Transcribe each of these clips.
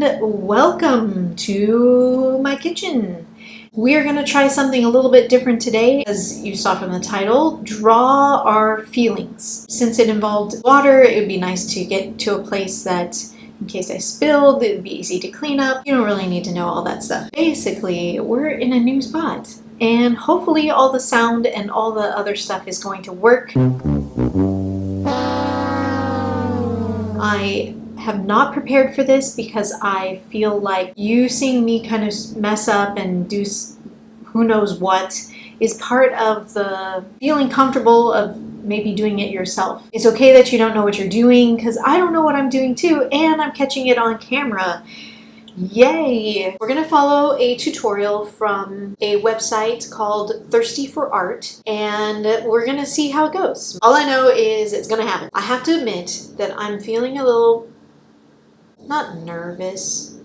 and welcome to my kitchen. We are going to try something a little bit different today. As you saw from the title, draw our feelings. Since it involved water, it would be nice to get to a place that, in case I spilled, it would be easy to clean up. You don't really need to know all that stuff. Basically, we're in a new spot, and hopefully all the sound and all the other stuff is going to work. I have not prepared for this because I feel like you seeing me kind of mess up and do who knows what is part of the feeling comfortable of maybe doing it yourself. It's okay that you don't know what you're doing, because I don't know what I'm doing too, and I'm catching it on camera. Yay! We're going to follow a tutorial from a website called Thirsty for Art, and we're going to see how it goes. All I know is it's going to happen. I have to admit that I'm feeling a little, not nervous,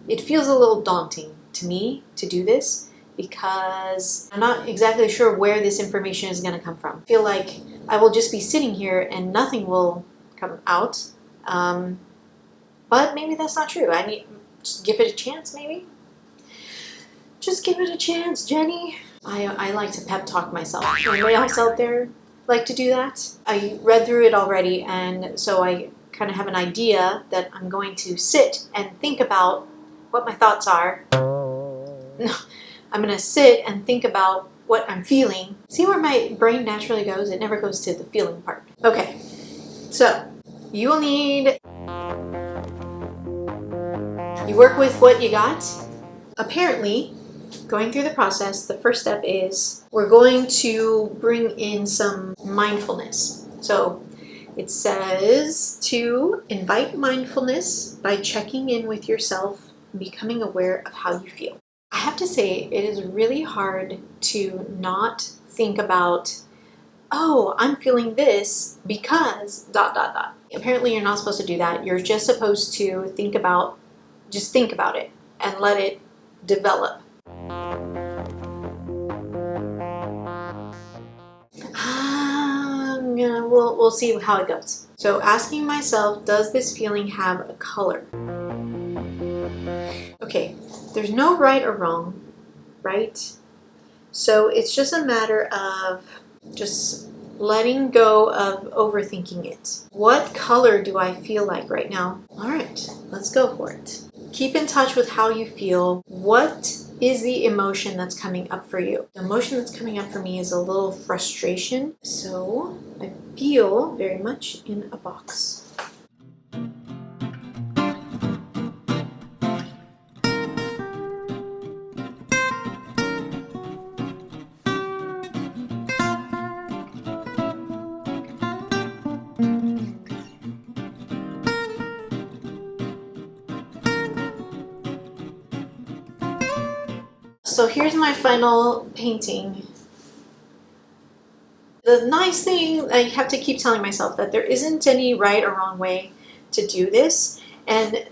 it feels a little daunting to me to do this because I'm not exactly sure where this information is going to come from. I feel like I will just be sitting here and nothing will come out, but maybe that's not true. I mean, just give it a chance, maybe? Just give it a chance, Jenny. I like to pep talk myself. Anybody else out there like to do that? I read through it already, and so I kind of have an idea that I'm going to sit and think about what my thoughts are. No, I'm going to sit and think about what I'm feeling. See where my brain naturally goes? It never goes to the feeling part. Okay, so you will need... You work with what you got. Apparently, going through the process, the first step is we're going to bring in some mindfulness. So it says to invite mindfulness by checking in with yourself and becoming aware of how you feel. I have to say, it is really hard to not think about, oh, I'm feeling this because ... Apparently, you're not supposed to do that. You're just supposed to think about it and let it develop. We'll see how it goes. So asking myself, does this feeling have a color? Okay, there's no right or wrong, right? So it's just a matter of just letting go of overthinking it. What color do I feel like right now? All right, let's go for it. Keep in touch with how you feel. What is the emotion that's coming up for you? The emotion that's coming up for me is a little frustration. So I feel very much in a box. So here's my final painting. The nice thing, I have to keep telling myself that there isn't any right or wrong way to do this. And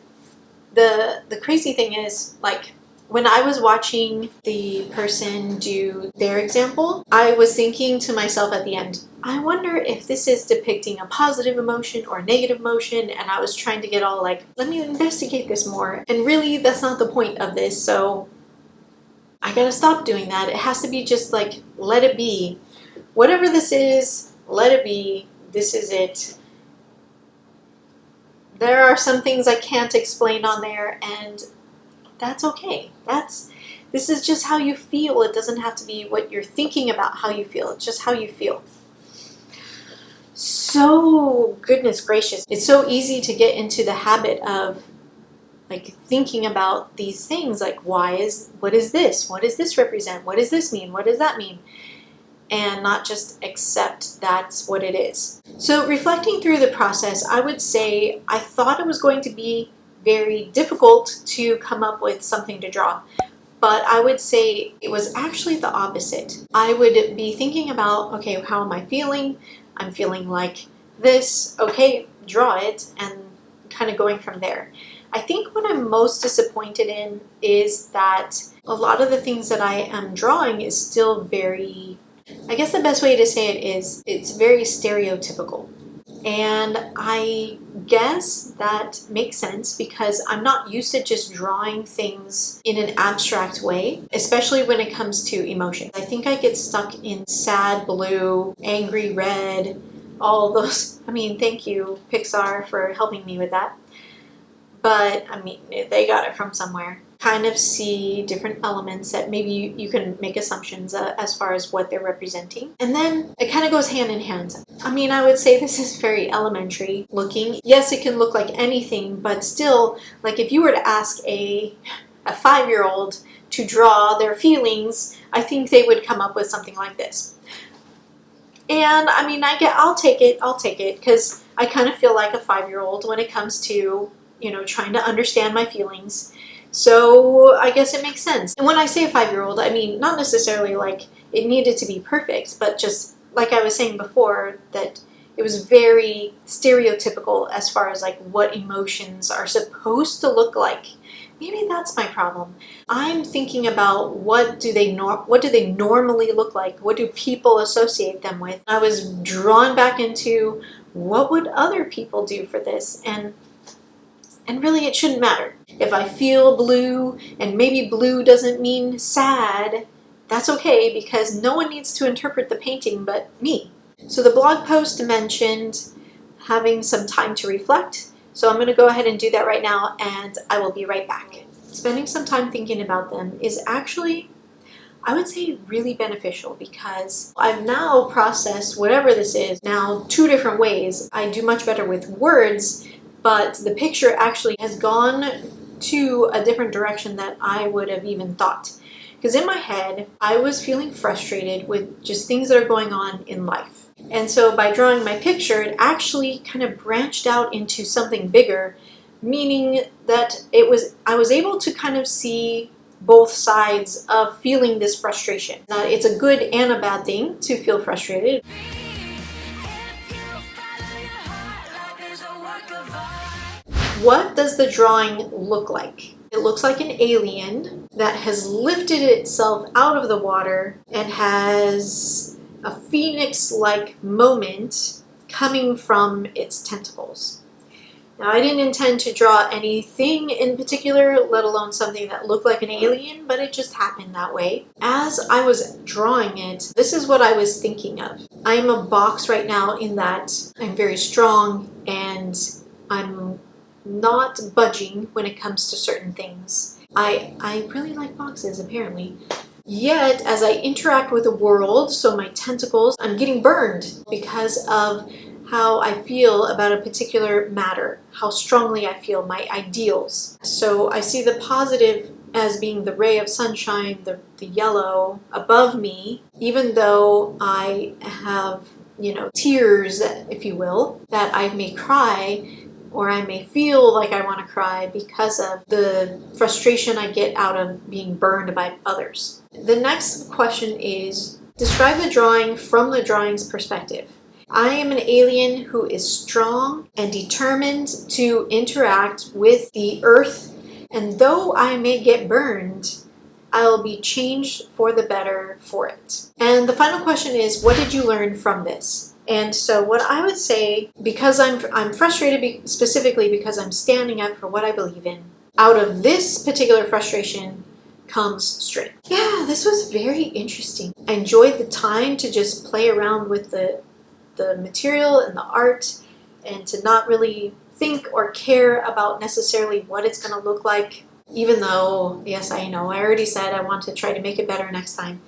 the crazy thing is, like, when I was watching the person do their example, I was thinking to myself at the end, I wonder if this is depicting a positive emotion or a negative emotion, and I was trying to get all like, let me investigate this more. And really, that's not the point of this, so I gotta stop doing that. It has to be just like, let it be. Whatever this is, let it be. This is it. There are some things I can't explain on there, and that's okay. This is just how you feel. It doesn't have to be what you're thinking about how you feel. It's just how you feel. So, goodness gracious. It's so easy to get into the habit of like thinking about these things, like what is this? What does this represent? What does this mean? What does that mean? And not just accept that's what it is. So reflecting through the process, I would say I thought it was going to be very difficult to come up with something to draw. But I would say it was actually the opposite. I would be thinking about, okay, how am I feeling? I'm feeling like this. Okay, draw it, and kind of going from there. I think what I'm most disappointed in is that a lot of the things that I am drawing is still very, I guess the best way to say it is, it's very stereotypical. And I guess that makes sense because I'm not used to just drawing things in an abstract way, especially when it comes to emotion. I think I get stuck in sad blue, angry red, all those. I mean, thank you, Pixar, for helping me with that. But I mean, they got it from somewhere. Kind of see different elements that maybe you can make assumptions as far as what they're representing. And then it kind of goes hand in hand. I mean, I would say this is very elementary looking. Yes, it can look like anything, but still, like if you were to ask a 5-year-old to draw their feelings, I think they would come up with something like this. And I mean, I'll take it because I kind of feel like a 5-year-old when it comes to, trying to understand my feelings. So I guess it makes sense. And when I say a 5-year-old, I mean not necessarily like it needed to be perfect, but just like I was saying before, that it was very stereotypical as far as like what emotions are supposed to look like. Maybe that's my problem. I'm thinking about what do they normally look like? What do people associate them with? I was drawn back into what would other people do for this, and really it shouldn't matter. If I feel blue and maybe blue doesn't mean sad, that's okay because no one needs to interpret the painting but me. So the blog post mentioned having some time to reflect. So I'm going to go ahead and do that right now, and I will be right back. Spending some time thinking about them is actually, I would say, really beneficial because I've now processed whatever this is now 2 different ways. I do much better with words, but the picture actually has gone to a different direction that I would have even thought. Because in my head, I was feeling frustrated with just things that are going on in life. And so by drawing my picture, it actually kind of branched out into something bigger, meaning that I was able to kind of see both sides of feeling this frustration. Now, it's a good and a bad thing to feel frustrated. What does the drawing look like? It looks like an alien that has lifted itself out of the water and has a phoenix-like moment coming from its tentacles. Now, I didn't intend to draw anything in particular, let alone something that looked like an alien, but it just happened that way. As I was drawing it, this is what I was thinking of. I'm a box right now in that I'm very strong and I'm not budging when it comes to certain things. I really like boxes, apparently. Yet, as I interact with the world, so my tentacles, I'm getting burned because of how I feel about a particular matter, how strongly I feel, my ideals. So I see the positive as being the ray of sunshine, the yellow above me, even though I have, tears, if you will, that I may cry, or I may feel like I want to cry because of the frustration I get out of being burned by others. The next question is, describe the drawing from the drawing's perspective. I am an alien who is strong and determined to interact with the earth, and though I may get burned, I'll be changed for the better for it. And the final question is, what did you learn from this? And so what I would say, because I'm frustrated specifically because I'm standing up for what I believe in, out of this particular frustration comes strength. Yeah, this was very interesting. I enjoyed the time to just play around with the material and the art and to not really think or care about necessarily what it's going to look like, even though, yes, I know, I already said I want to try to make it better next time.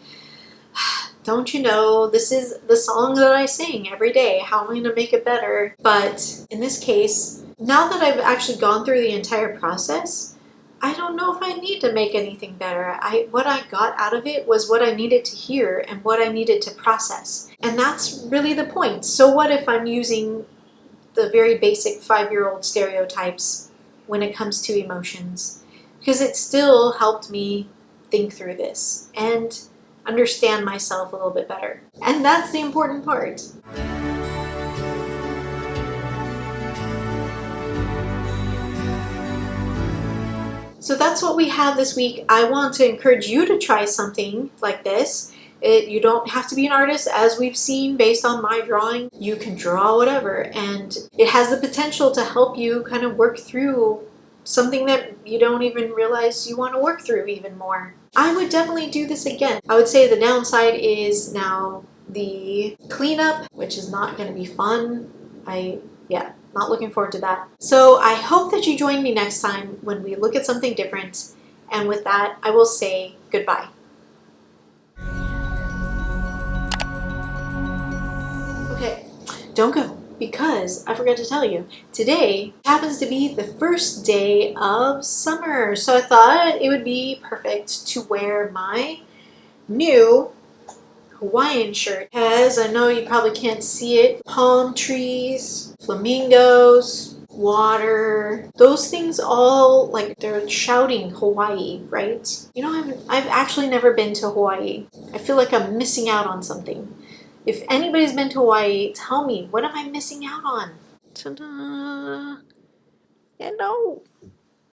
Don't you know, this is the song that I sing every day, how am I going to make it better? But in this case, now that I've actually gone through the entire process, I don't know if I need to make anything better. What I got out of it was what I needed to hear and what I needed to process. And that's really the point. So what if I'm using the very basic 5-year-old stereotypes when it comes to emotions? Because it still helped me think through this and understand myself a little bit better. And that's the important part. So that's what we have this week. I want to encourage you to try something like this. You don't have to be an artist, as we've seen based on my drawing. You can draw whatever, and it has the potential to help you kind of work through something that you don't even realize you want to work through even more. I would definitely do this again. I would say the downside is now the cleanup, which is not going to be fun. Not looking forward to that. So I hope that you join me next time when we look at something different. And with that, I will say goodbye. Okay, don't go, because I forgot to tell you, today happens to be the first day of summer. So I thought it would be perfect to wear my new Hawaiian shirt. As I know you probably can't see it, palm trees, flamingos, water, those things all, like, they're shouting Hawaii, right? You know, I've actually never been to Hawaii. I feel like I'm missing out on something. If anybody's been to Hawaii, tell me, what am I missing out on? Ta-da! I know.